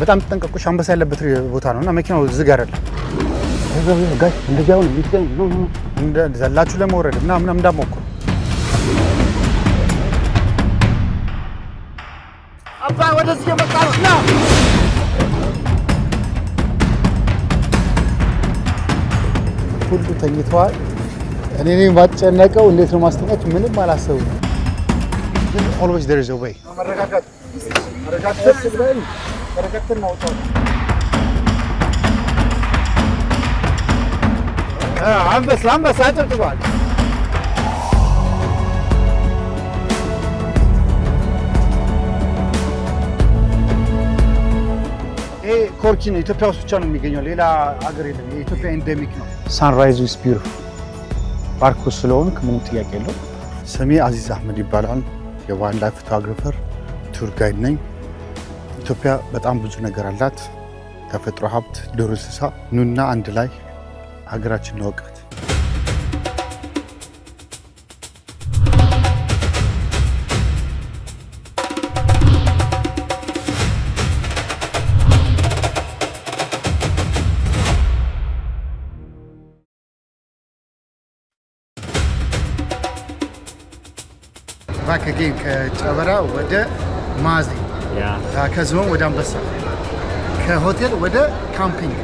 በጣም ተጠንቀቁሽ። አንበሳ ያለበት ቦታ ነውና መኪናው ዝግ አይደለም። ጋሽ እንደዚህ አሁን እንደ ዘላችሁ ለመውረድ ምናምን እንዳትሞክሩ። አባ ወደዚህ የመጣ ነው ና ሁሉ ተኝተዋል። እኔ ባጨነቀው እንዴት ነው ማስተኛት? ምንም አላሰቡም። always there is a way መረጋጋት ስለዚህ መረጋጋትን ነው አንበሳ አጥርጥባል። ይሄ ኮርኪ ነው። ኢትዮጵያ ውስጥ ብቻ ነው የሚገኘው፣ ሌላ ሀገር የለም። የኢትዮጵያ ኤንዴሚክ ነው። ሳንራይዝ ዊዝ ቢዩቲፉል ፓርክ ውስጥ ስለሆንክ ምንም ጥያቄ የለው። ስሜ አዚዝ አህመድ ይባላል። የዋይልድ ላይፍ ፎቶግራፈር ቱር ጋይድ ነኝ። ኢትዮጵያ በጣም ብዙ ነገር አላት። ተፈጥሮ ሀብት፣ ዱር እንስሳ። ኑና አንድ ላይ ሀገራችን እንወቃት። ባከጌን ከጨበራ ወደ ማዜ፣ ከዝሆን ወደ አንበሳ፣ ከሆቴል ወደ ካምፒንግ።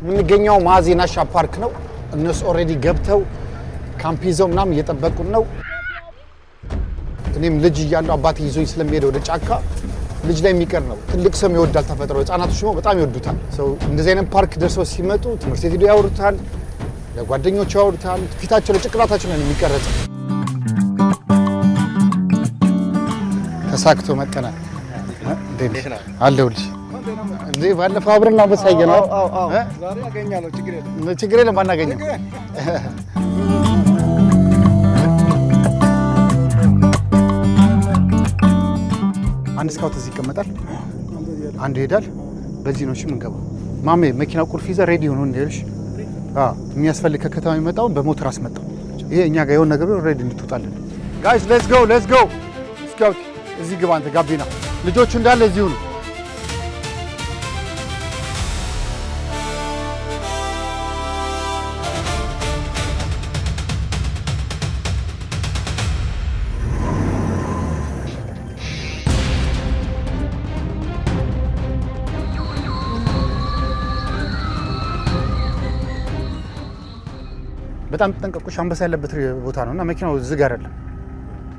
የምንገኘው ማዜ ናሽናል ፓርክ ነው። እነሱ ኦልሬዲ ገብተው ካምፕ ይዘው ምናምን እየጠበቁን ነው። እኔም ልጅ እያለሁ አባቴ ይዞኝ ስለሚሄድ ወደ ጫካ ልጅ ላይ የሚቀር ነው። ትልቅ ሰው ይወዳል ተፈጥሮ፣ ህጻናቶች ደግሞ በጣም ይወዱታል። እንደዚህ አይነት ፓርክ ደርሰው ሲመጡ ትምህርት ቤት ሄደው ያወሩታል፣ ለጓደኞቹ ያወሩታል። ፊታቸው ለጭንቅላታቸው ነው የሚቀረጸው። ተሳክቶ መጠናል አለሁልሽ። እንዴ ባለፈው አብረን አንበሳ አየነው። ዛሬ አገኛለሁ። ችግር የለም ባናገኘው። አንድ ስካውት እዚህ ይቀመጣል፣ አንዱ ይሄዳል። በዚህ ነው እሺ የምንገባው። ማሜ መኪና ቁልፍ ይዘህ ሬዲ ሆኖ እንዴልሽ። የሚያስፈልግ ከከተማ የሚመጣውን በሞተር አስመጣው። ይሄ እኛ ጋር የሆነ ነገር ሬዲ እንድትወጣለን። ጋይስ ሌትስ ጎ። ስካውት እዚህ ግባ አንተ ጋቢና። ልጆቹ እንዳለ እዚሁ ነው። በጣም ተጠንቀቁሽ። አንበሳ ያለበት ቦታ ነውና መኪናው ዝግ አይደለም።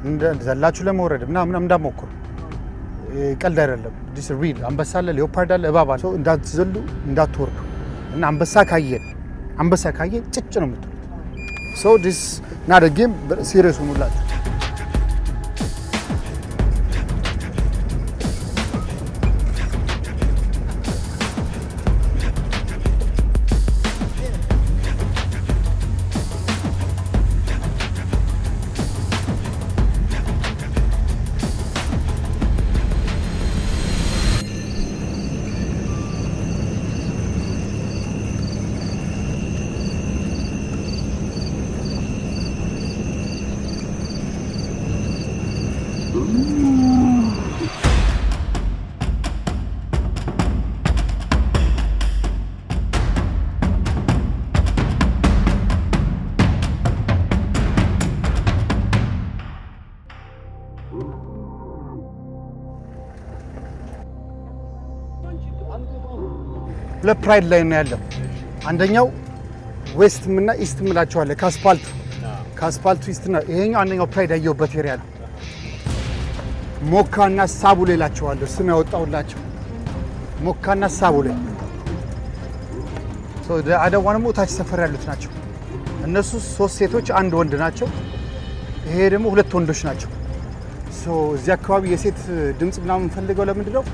እንደ ዘላችሁ ለመውረድ ምናምን እንዳትሞክሩ። ቀልድ አይደለም። ዲስ ሪል አንበሳ አለ፣ ሌኦፓርድ አለ፣ እባብ አለ። እንዳትዘሉ እንዳትወርዱ እና አንበሳ ካየን ጭጭ ነው የምትሉት። ሶ ዲስ ናት አ ጌም። ሲሪየስ ሁኑላችሁ። ሁለት ፕራይድ ላይ ነው ያለው። አንደኛው ዌስት እና ኢስት ምላቸዋለሁ። ከአስፓልቱ ኢስትና ይሄኛው አንደኛው ፕራይድ ያየሁበት ኤሪያ ነው። ሞካና ሳቡሌ እላቸዋለሁ ስም ያወጣሁላቸው። ሞካና ሳቡሌ አደዋ ደግሞ ታች ሰፈር ያሉት ናቸው። እነሱ 3 ሴቶች 1 ወንድ ናቸው። ይሄ ደግሞ 2 ወንዶች ናቸው። እዚህ አካባቢ የሴት ድምፅ ምናምን ፈልገው ለምንድን ነው?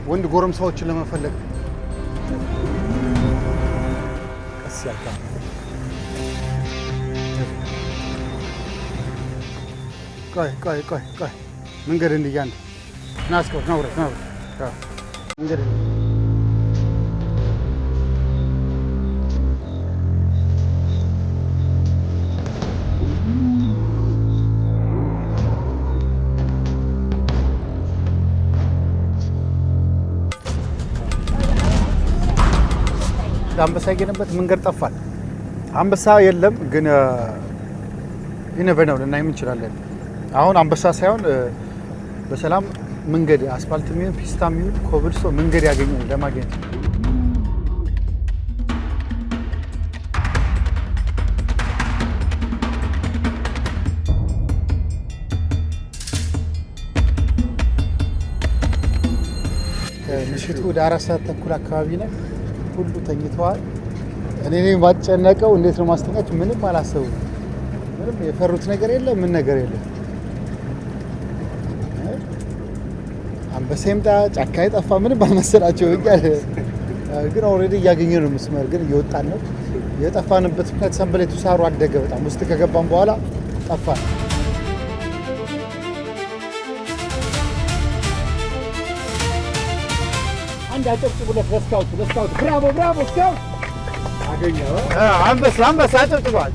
ወንድ ጎረምሳዎችን ለመፈለግ። ቀስ ያልካ ቆይ መንገድ እንዲያን ናስቆ ነው መንገድ አንበሳ የገነበት መንገድ ጠፋል። አንበሳ የለም ግን ይነበነው ልናይም እንችላለን። አሁን አንበሳ ሳይሆን በሰላም መንገድ አስፋልት የሚሆን ፒስታ የሚሆን ኮብልስቶ መንገድ ያገኘን ለማግኘት ምሽቱ ወደ 4 ሰዓት ተኩል አካባቢ ነው። ሁሉ ተኝተዋል። እኔ ማጨነቀው እንዴት ነው ማስተኛቸው? ምንም አላሰቡ። ምንም የፈሩት ነገር የለም፣ ምን ነገር የለም። አንበሳ ይምጣ ጫካ ይጠፋ ምንም አልመሰላቸው። ግን ኦልሬዲ እያገኘ ነው መስመር፣ ግን እየወጣን ነው። የጠፋንበት ምክንያት ሰንበሌቱ ሳሩ አደገ በጣም ውስጥ ከገባን በኋላ ጠፋን። አንድ አጨብጭቡለት ለስካውት ብራቮ ስካውት አገኘው። አንበሳ አጨብጭቧል።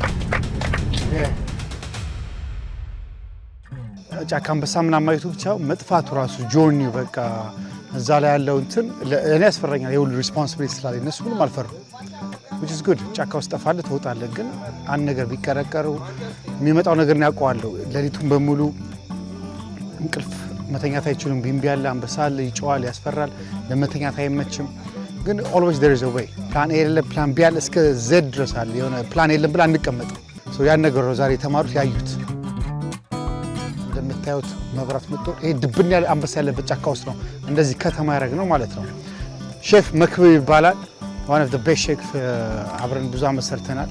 ጫካ አንበሳ ምናምን ማየቱ ብቻ መጥፋቱ ራሱ ጆርኒው በቃ እዛ ላይ ያለው እንትን እኔ ያስፈራኛል። የሁሉ ሪስፖንሲቢሊቲ ስላለ እነሱ ምንም አልፈሩም። which is good ጫካ ውስጥ ጠፋለህ ትወጣለህ። ግን አንድ ነገር ቢቀረቀሩ የሚመጣው ነገር ያውቀዋለሁ። ሌሊቱን በሙሉ እንቅልፍ መተኛት አይችሉም። ቢምቢ ያለ አንበሳ አለ፣ ይጮዋል፣ ያስፈራል። ለመተኛት አይመችም። ግን always there is a way ፕላን ኤ የለ ፕላን ቢ ያለ እስከ ዜድ ድረስ አለ። የሆነ ፕላን የለም ብላ አንቀመጥ። ያን ነገር ነው ዛሬ የተማሩት ያዩት። እንደምታዩት መብራት መጥቶ ይሄ ድብን ያለ አንበሳ ያለበት ጫካ ውስጥ ነው እንደዚህ ከተማ ያደረግ ነው ማለት ነው። ሼፍ መክብብ ይባላል። one of the best ሼፍ አብረን ብዙ አመት ሰርተናል።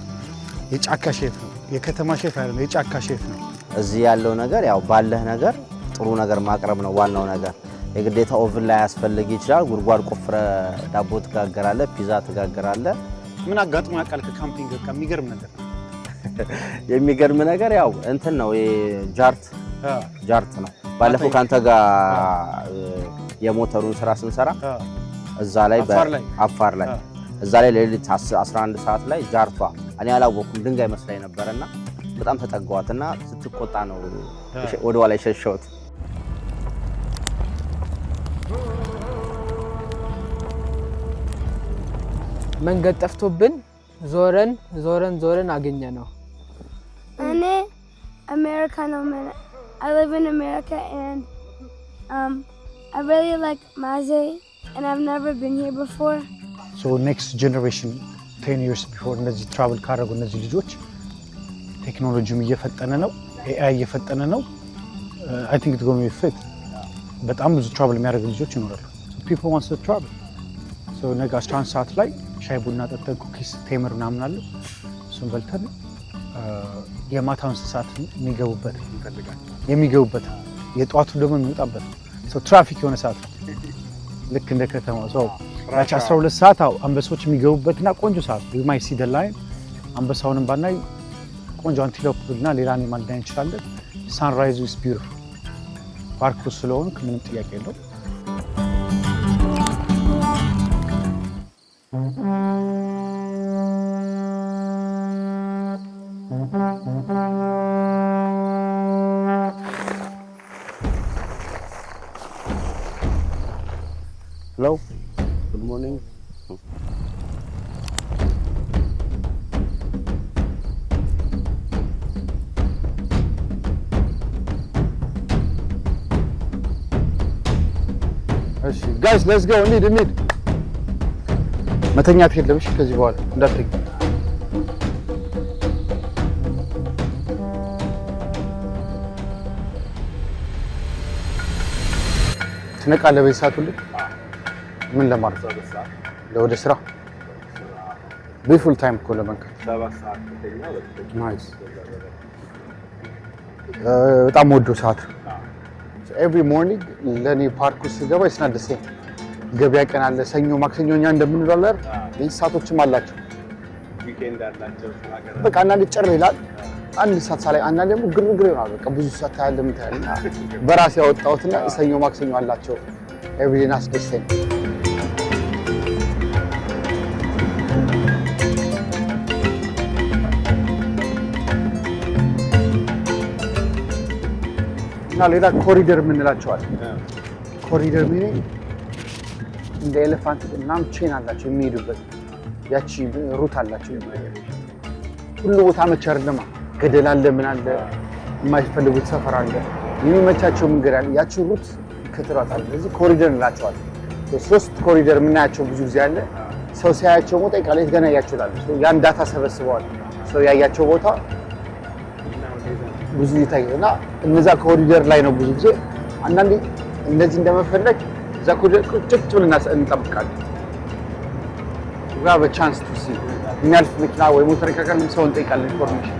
የጫካ ሼፍ ነው፣ የከተማ ሼፍ አይደለም፣ የጫካ ሼፍ ነው። እዚህ ያለው ነገር ያው ባለህ ነገር ጥሩ ነገር ማቅረብ ነው ዋናው ነገር። የግዴታ ኦቭን ላይ ያስፈልግ ይችላል። ጉድጓድ ቆፍረ ዳቦ ትጋገራለህ፣ ፒዛ ትጋገራለህ። ምን አጋጥሞ ያውቃል? ከካምፒንግ በቃ የሚገርም ነገር የሚገርም ነገር ያው እንትን ነው ጃርት ነው። ባለፈው ካንተ ጋር የሞተሩን ስራ ስንሰራ እዛ ላይ አፋር ላይ እዛ ላይ ሌሊት 11 ሰዓት ላይ ጃርቷ እኔ አላወኩም ድንጋይ መስላኝ ነበርና በጣም ተጠጋዋትና ስትቆጣ ነው ወደ ኋላ የሸሸሁት። መንገድ ጠፍቶብን ዞረን አገኘ ነው። እኔ አሜሪካ ነው። I live in America and I really like Maze and I've never been here before. So next generation 10 years before እነዚህ ትራቨል ካደረጉ እነዚህ ልጆች ቴክኖሎጂም እየፈጠነ ነው፣ AI እየፈጠነ ነው። I think it's going to be fit. በጣም ብዙ ትራቨል የሚያደርጉ ልጆች ይኖራሉ። So people want to travel. So ነገ 11 ሰዓት ላይ ሻይ ቡና ጠጥተን ኩኪስ ቴምር ምናምን አለ እሱን በልተን የማታውን ሰዓት የሚገቡበት የጧቱ ደግሞ የሚወጣበት ሰው ትራፊክ የሆነ ሰዓት ልክ እንደ ከተማ ሰው ያቺ 12 ሰዓት አንበሶች የሚገቡበትና ቆንጆ ሰዓት you might see the line አንበሳውንም ባናይ ቆንጆ አንቲሎፕ እና ሌላ አኒማል ላይ እንችላለን። sunrise is beautiful ፓርኩ ስለሆነ ምንም ጥያቄ የለውም። Hello, good morning. Guys, let's go. እንሂድ መተኛት የለም። እሺ ከዚህ በኋላ እንዳትተኛ። ትነቃለህ በዚህ ሰዓት ሁሉ ምን ለማድረግ ወደ ስራ ቢፉል ታይም እኮ ለመንካት 7 ሰዓት ከተኛ ናይስ በጣም ወዶ ሰዓት ኤቭሪ ሞርኒንግ ለኔ ፓርክ ውስጥ ስገባ it's not the same ገበያ ቀን አለ። ሰኞ ማክሰኞ እኛ እንደምንለው አለ እንስሳቶችም አላቸው። ዊኬንድ አላቸው። በቃ አንዳንድ ጭር ይላል። አንድ ሰዓት ላይ አንዳንድ ደግሞ ግርግር ይሆናል። በቃ ብዙ ሰዓት ታያለህ ምን ታያለህ። በራሴ ያወጣሁትና ሰኞ ማክሰኞ አላቸው። ኤቭሪዴን አስደስተኝ። እና ሌላ ኮሪደር የምንላቸው አለ። ኮሪደር ሚኒንግ እንደ ኤሌፋንት ምናምን ቼን አላቸው የሚሄዱበት ያቺ ሩት አላቸው። ሁሉ ቦታ መቼ አይደለም ገደል አለ ምን አለ የማይፈልጉት ሰፈር አለ የሚመቻቸው መንገድ አለ። ያቺ ሩት ከተራጣለ ስለዚህ ኮሪደር እንላቸዋለን። ሶስት ኮሪደር የምናያቸው ብዙ ጊዜ አለ። ሰው ሲያያቸው ቦታ ይቃለት ገና ያያቸዋል። ያን ዳታ ሰበስበዋል። ሰው ያያቸው ቦታ ብዙ ይታያልና እነዛ ኮሪደር ላይ ነው ብዙ ጊዜ አንዳንዴ እንደዚህ እንደመፈለግ እዛ ኮሪደር ቁጭ ብለን እንጠብቃለን። We have a chance to see. የሚያልፍ መኪና ወይ ሞተር ካለ ሰው እንጠይቃለን ኢንፎርሜሽን።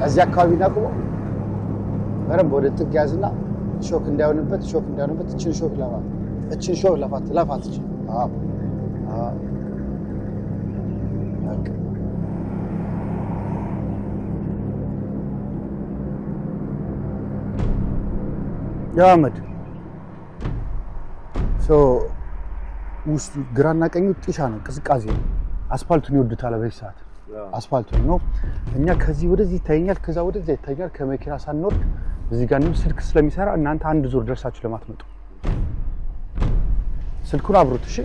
እዚህ አካባቢ ናቁ በረም ወደ ጥግ ያዝና ሾክ እንዳይሆንበት እችን ሾክ ለፋት እቺ ያመድ ውስጡ ግራና ቀኙ ጢሻ ነው፣ ቅዝቃዜ ነው። አስፋልቱን ይወዱታል በዚህ ሰዓት አስፋልቱን ነው። እኛ ከዚህ ወደዚህ ይታየኛል፣ ከዛ ወደዚህ ይታየኛል። ከመኪና ሳንወርድ እዚህ ጋር ስልክ ስለሚሰራ እናንተ አንድ ዙር ደርሳችሁ ለማትመጡ ስልኩን አብሩት እሺ።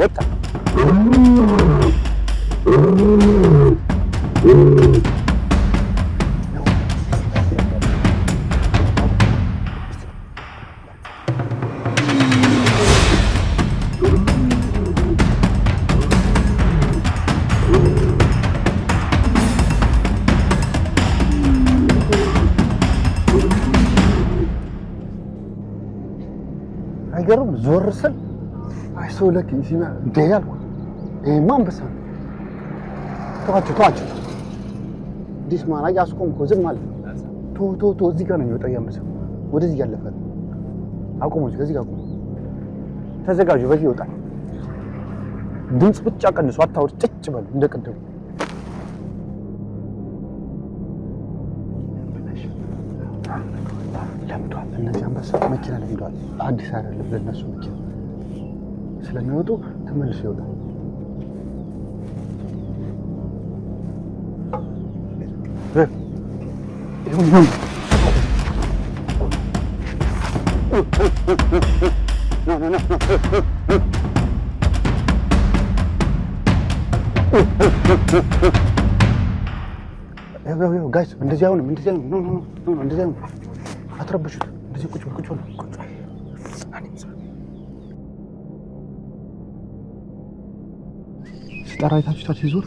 ወጣ አይገርም ዞር ስል ሰው ለክ ሲና ደያልኩ ማን በሳ ተዋቸው ዲስ ማና ያስቆምኩ ዝም ማለት ቶ እዚህ ጋር ነው የሚወጣው ያመሰ ወደዚህ ያለፈ አቆሙ ከዚህ ጋር አቆሙ ተዘጋጁ በዚህ ይወጣል ድምጽ ብቻ ቀንሱ አታውር ጭጭ በሉ እንደቀደሙ ለምዷል እነዚህ አንበሳ መኪና ለምዷል አዲስ አይደለም ለነሱ መኪና ስለሚወጡ ተመልሶ ይወጣል። ጋይስ እንደዚህ አይሆንም እንደዚህ አይሆንም አትረብሹት እንደዚህ ቁጭ በሉ ሲጠራ አይታችሁታል ሲዞር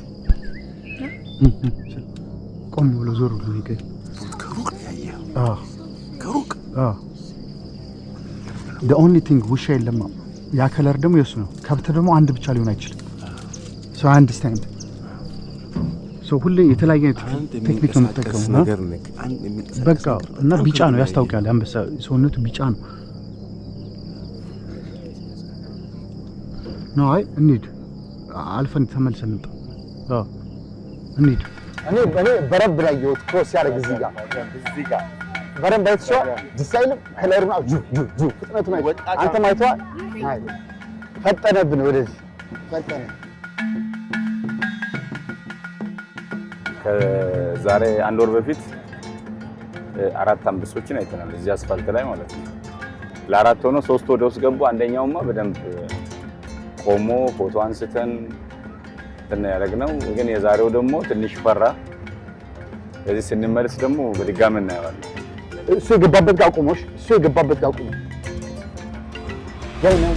ቆም ብሎ ዞር ብሎ ይገኝ ከሩቅ ያየ ከሩቅ the only thing ውሻ የለም ያ ከለር ደግሞ የሱ ነው ከብት ደግሞ አንድ ብቻ ሊሆን አይችልም so I understand so ሁሌ የተለያየ ቴክኒክ ነው የምትጠቀመው በቃ እና ቢጫ ነው ያስታውቃል አንበሳ ሰውነቱ ቢጫ ነው ነው አይ እንሂድ አልፈን ተመልሰን እንጣ እንሂድ እኔ በረብ ላይ ይወጥ ክሮስ ያደርግ እዚህ ጋር በረብ ባይተሻ ዲሳይልም ከለሩና ጁ ፍጥነቱ ነው አንተ ማይተዋ አይ ፈጠነብን ወደዚህ ፈጠነ ከዛሬ አንድ ወር በፊት 4 አንበሶችን አይተናል እዚህ አስፋልት ላይ ማለት ነው ለአራት ሆኖ 3 ወደ ውስጥ ገቡ። አንደኛውማ በደንብ ቆሞ ፎቶ አንስተን ያደረግነው ግን የዛሬው ደግሞ ትንሽ ፈራ። ስለዚህ ስንመለስ ደግሞ በድጋሚ እናየዋለን። እሱ የገባበት ጋር ቆሞሽ እሱ የገባበት ጋር ቆሞ ያው ነው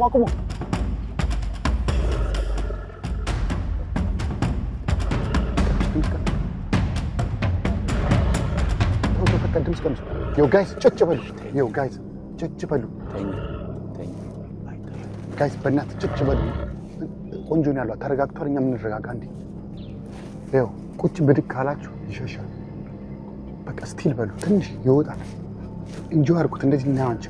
አቁሞ ድምፅ ቀንሱ። Yo guys ጭጭ በሉ። Yo guys ጭጭ በሉ። ጋይስ በእናትህ ጭጭ በሉ። ቆንጆ ነው ያለው። ተረጋግቷል። እኛ የምንረጋጋ እንዴ? ይኸው ቁጭ ብድግ ካላችሁ ይሸሻል። በቃ ስቲል በሉ። ትንሽ ይወጣል። ኢንጆይ አድርጉት። እንደዚህ እናየው አንቺ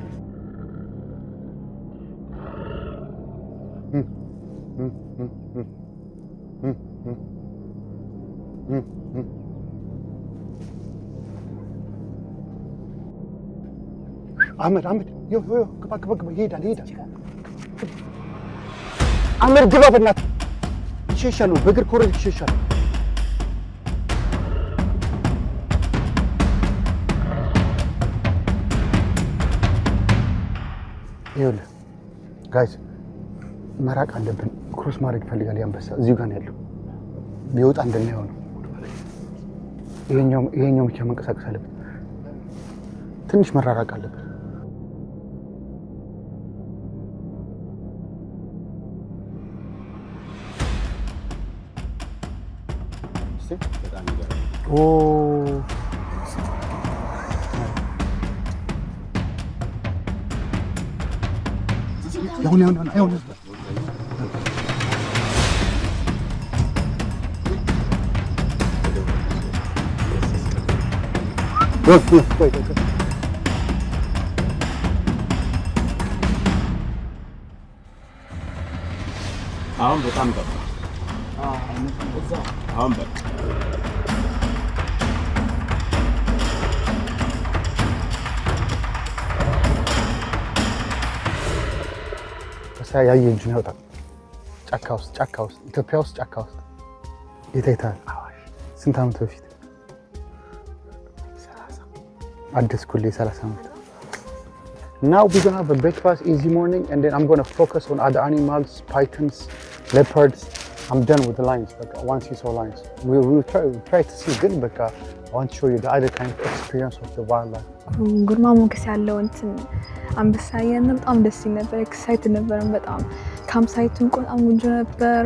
አህመድ ዮ ግባ ይሄዳል። አህመድ ግባ በእናትህ ይሸሻሉ። በእግር ኮረጅ ይሸሻሉ። ይኸውልህ ጋይስ መራቅ አለብን። ክሮስ ማድረግ ይፈልጋል። ያንበሳ እዚሁ ጋር ነው ያለው። ቢወጣ እንደሚሆን ነው። ይሄኛው ብቻ መንቀሳቀስ አለበት። ትንሽ መራራቅ አለበት። ኦ ያሁን አሁን በጣም ገባ። አሁን በቃ ያየ እጁን ያወጣል። ጫካ ውስጥ ኢትዮጵያ ውስጥ ጫካ ውስጥ የታይታል። ስንት ዓመት በፊት አዲስ ኩሌ 30 ዓመት። Now we're gonna have a breakfast, easy morning, and then I'm gonna focus on other animals, pythons, leopards. I'm done with the lions. But once you saw lions, we'll try to see good. But I want to show you the other kind of experience of the wildlife. ግርማ ሞገስ ያለው እንትን አንበሳ ያየን በጣም ደስ ይል ነበር። ኤክሳይት ነበር በጣም። ካምፕሳይቱን በጣም ቆንጆ ነበር።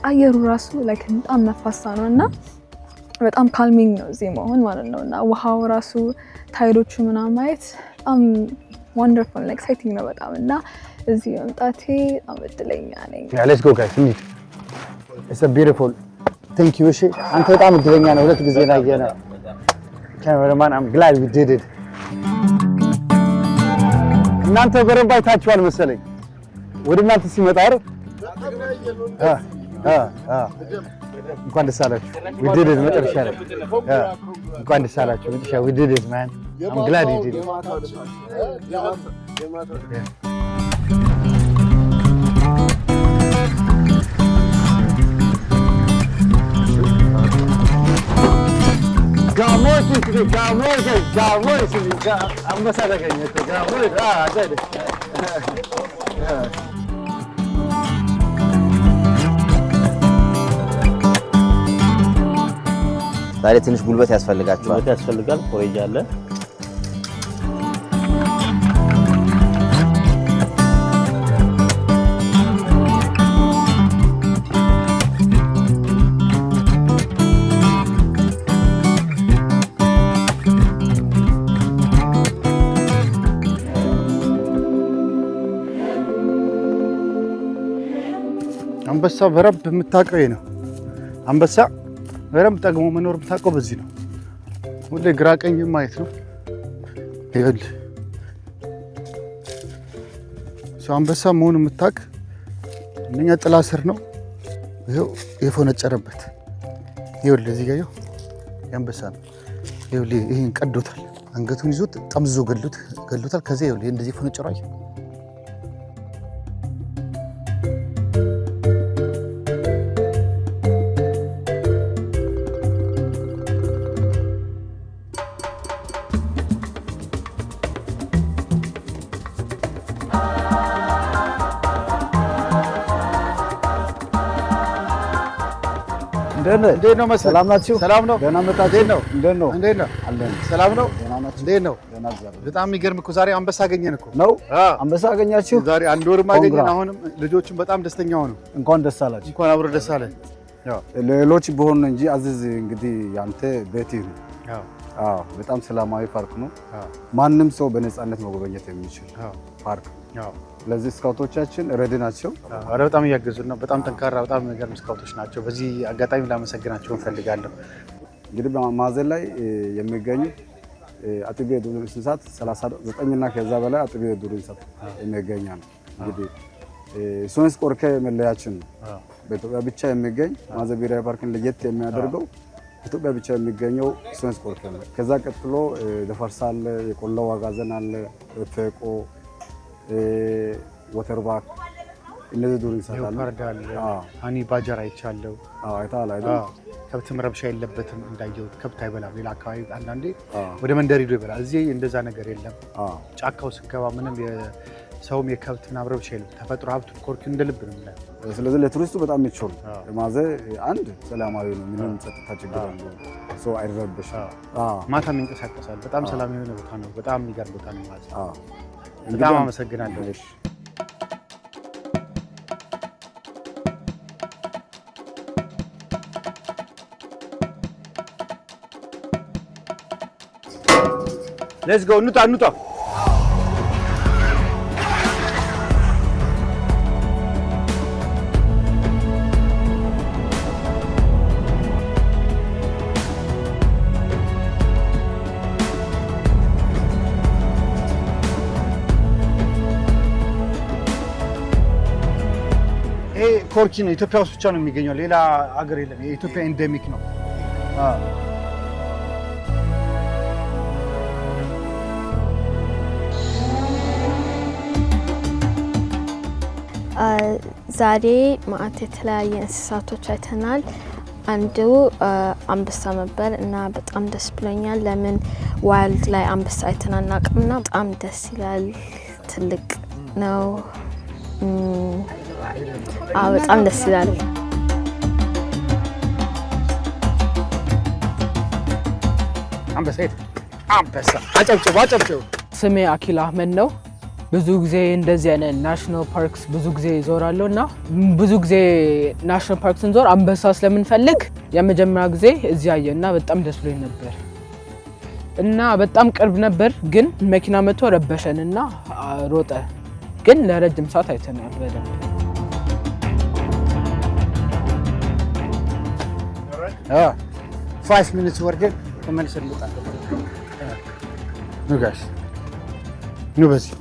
አየሩ ራሱ ላይክ በጣም ነፋሳ ነውና በጣም ካልሚንግ ነው እዚህ መሆን ማለት ነውና ውሃው ራሱ ታይዶቹ ምናምን ማየት በጣም ወንደርፉል እና ኤክሳይቲንግ ነው በጣም እና እዚህ መምጣቴ በጣም እድለኛ ነኝ። Let's go guys. It's a beautiful. Thank you. እሺ አንተ በጣም እድለኛ ነህ። ሁለት ጊዜ ነው ያየነው። Cameraman, I'm glad we did it. እናንተ በረንብ አይታችኋል መሰለኝ። ወደ እናንተ ሲመጣ አይደል? እንኳን ደስ አላችሁ። We did it መጨረሻ ላይ። እንኳን ደስ አላችሁ መጨረሻ we did it man. I'm glad you did it. ጋሞች አንበሳ ተገኘ። ጋሞች አዘደ ዛሬ ትንሽ ጉልበት ያስፈልጋቸዋል። ጉልበት ያስፈልጋል። ኮሬጅ አለ። አንበሳ በረብ የምታውቀው ነው። አንበሳ በረብ ጠግሞ መኖር የምታውቀው በዚህ ነው። ሁሌ ግራ ቀኝ ማየት ነው። ይኸውልህ ሰው አንበሳ መሆኑን የምታውቅ እኛ ጥላ ስር ነው። ይኸው የፎነጨረበት ይኸውልህ እዚህ ጋር የአንበሳ ነው። ይኸውልህ ይሄን ቀዶታል። አንገቱን ይዞት ጠምዞ ገሎታል። ከዚያ ይኸውልህ እንደዚህ ፎነጨረው አየህ። እንዴት ነው መሰለህ? ሰላም ናችሁ? ሰላም ነው። ደህና መጣችሁ? እንዴት ነው? አለን። ሰላም ነው። ደህና ናችሁ? እንዴት ነው? ደህና እግዚአብሔር። በጣም የሚገርም እኮ ዛሬ አንበሳ አገኘን እኮ ነው። አንበሳ አገኛችሁ? ዛሬ አንድ ወርም አገኘን። አሁንም ልጆቹም በጣም ደስተኛ ሆኑ። እንኳን ደስ አላችሁ። እንኳን አብሮ ደስ አለን። ሌሎች ቢሆን እንጂ አዚዝ እንግዲህ ያንተ ቤት ነው። በጣም ሰላማዊ ፓርክ ነው። ማንም ሰው በነፃነት መጎብኘት የሚችል ፓርክ። ስለዚህ ስካውቶቻችን ረድ ናቸው። በጣም እያገዙን ነው። በጣም ጠንካራ፣ በጣም የሚገርም ስካውቶች ናቸው። በዚህ አጋጣሚ ላመሰግናቸው እንፈልጋለሁ። እንግዲህ በማዕዘን ላይ የሚገኙ አጥቢ የዱር እንስሳት 39 እና ከዛ በላይ አጥቢ የዱር እንስሳት የሚገኛ ነው። እንግዲህ ሶንስ ቆርኬ መለያችን ነው። በኢትዮጵያ ብቻ የሚገኝ ማዕዘን ብሔራዊ ፓርክን ለየት የሚያደርገው ኢትዮጵያ ብቻ የሚገኘው ሶንስ ቆርኬ ነው። ከዛ ቀጥሎ ደፈርሳ አለ፣ የቆላ ዋጋዘን አለ፣ ፌቆ፣ ወተርባክ፣ እነዚህ ዱር እንስሳት አሉ። አኒ ባጀር አይቻለሁ። አይተሃል አይደል? ከብትም ረብሻ የለበትም። እንዳየሁት ከብት አይበላም። ሌላ አካባቢ አንዳንዴ ወደ መንደር ሂዶ ይበላል። እዚህ እንደዛ ነገር የለም። ጫካው ስገባ ምንም ሰውም የከብት ምናምን ረብሻ የለም። ተፈጥሮ ሀብቱ ኮርኪ እንደ ልብ ነው የምናየው። ስለዚህ ለቱሪስቱ በጣም ምቹ ነው። ማዕዘን አንድ ሰላማዊ ነው። ምንም ጸጥታ ችግር የለውም። ሰው አይረበሽም። ማታም ይንቀሳቀሳል። በጣም ሰላም የሆነ ቦታ ነው። በጣም የሚገርም ቦታ ነው ማዕዘን። በጣም አመሰግናለሁ። ሌትስ ጎ እንውጣ። ይሄ ኮርኪ ነው። ኢትዮጵያ ውስጥ ብቻ ነው የሚገኘው። ሌላ አገር የለም። የኢትዮጵያ ኤንደሚክ ነው። ዛሬ ማዕት የተለያየ እንስሳቶች አይተናል። አንዱ አንበሳ ነበር እና በጣም ደስ ብሎኛል። ለምን ዋይልድ ላይ አንበሳ አይተን አናውቅምና በጣም ደስ ይላል። ትልቅ ነው። በጣም ደስ ይላል። አንበሳ አጨብጭቡ። ስሜ አኪል አህመድ ነው። ብዙ ጊዜ እንደዚህ አይነት ናሽናል ፓርክስ ብዙ ጊዜ ይዞራለሁ እና ብዙ ጊዜ ናሽናል ፓርክ ስንዞር አንበሳ ስለምንፈልግ የመጀመሪያ ጊዜ እዚህ አየን እና በጣም ደስ ብሎኝ ነበር እና በጣም ቅርብ ነበር፣ ግን መኪና መጥቶ ረበሸን እና ሮጠ። ግን ለረጅም ሰዓት አይተናል በደንብ። ፋይቭ ሚኒትስ ወርደን ተመልሰን እንመጣለን። ኑ ጋሽ ኑ በዚህ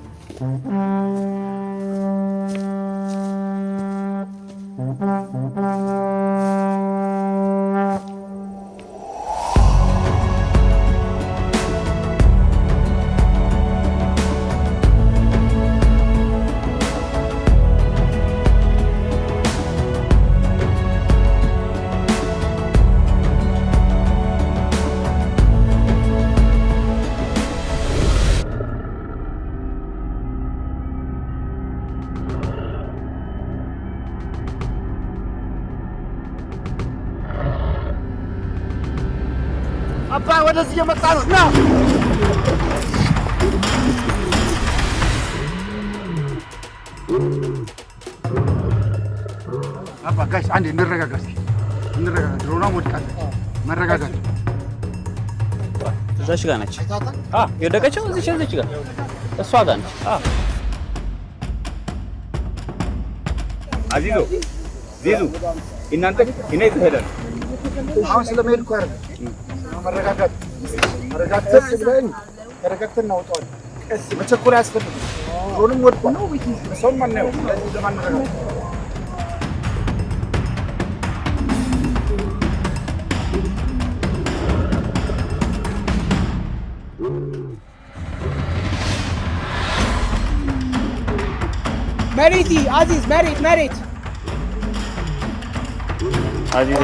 አባ ወደዚህ እየመጣ ነው። ና አባ ጋሽ አንዴ እንረጋጋ። ድሮና ወድቃለች። መረጋጋት እዛች ጋር ነች። የወደቀችው እዚች ጋር እሷ ጋር ነች። አዚዞ ዚዙ እናንተ እኔ ትሄዳለህ። አሁን ስለመሄድ እኮ አይደለም። መረጋጋት ተረጋግተን እናወጣዋለን። ቀስ መቸኮል አያስፈልግም። ድሮንም ወድቆ ነው ሰውም አናየው። ለዚህ ለማንረጋጋት መሬት አዚዝ መሬት አዚዞ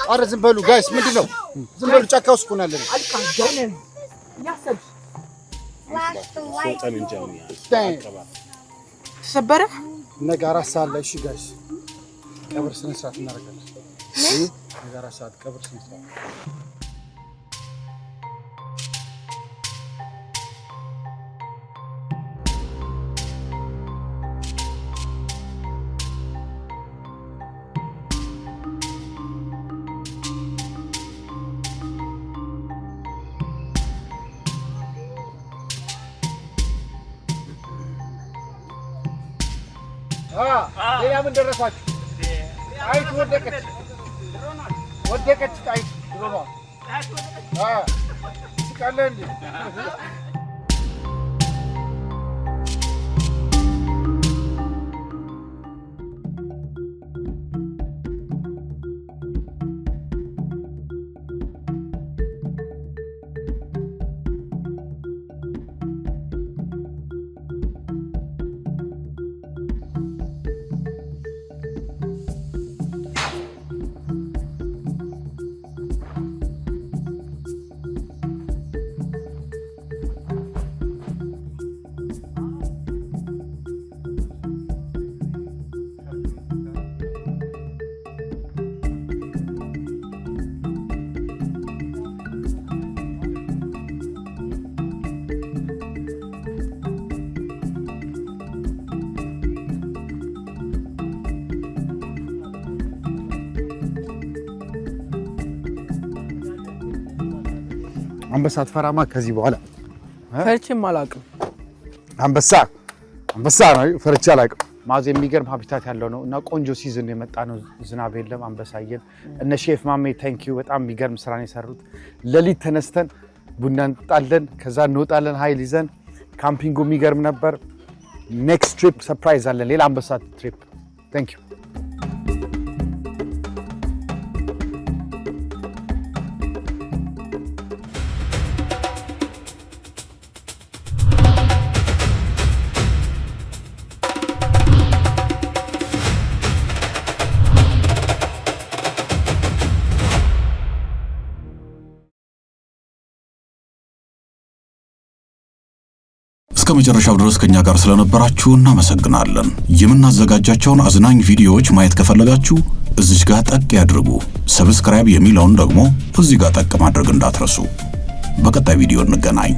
ኧረ ዝም በሉ ጋይስ፣ ምንድን ነው? ዝም በሉ ጫካ ውስጥ እኮ ነው ያለነው። ተሰበረ ነገ 4 ሰዓት ላይ እሺ ጋይስ፣ ቀብር ስነ ስርዓት እናደርጋለን። ነገ 4 ሰዓት ቀብር ስነ ስርዓት ሌላ ምን ደረሳችሁ? ጣይቱ ወደቀች። ጣይቱ ድሮኗ ትስቃለህ እንዴ? አንበሳ ትፈራማ? ከዚህ በኋላ ፈርቼም አላውቅም። አንበሳ ነው ፈርቼ አላውቅም። ማዜ የሚገርም ሀቢታት ያለው ነው እና ቆንጆ ሲዝን የመጣ ነው። ዝናብ የለም፣ አንበሳየን። እነ ሼፍ ማሜ ታንኪዩ፣ በጣም የሚገርም ስራ ነው የሰሩት። ሌሊት ተነስተን ቡና እንጣለን፣ ከዛ እንወጣለን ኃይል ይዘን። ካምፒንጉ የሚገርም ነበር። ኔክስት ትሪፕ ሰርፕራይዝ አለን፣ ሌላ አንበሳ ትሪፕ። ታንኪዩ። እስከ መጨረሻው ድረስ ከኛ ጋር ስለነበራችሁ እናመሰግናለን። የምናዘጋጃቸውን አዝናኝ ቪዲዮዎች ማየት ከፈለጋችሁ እዚህ ጋር ጠቅ ያድርጉ። ሰብስክራይብ የሚለውን ደግሞ እዚህ ጋር ጠቅ ማድረግ እንዳትረሱ። በቀጣይ ቪዲዮ እንገናኝ።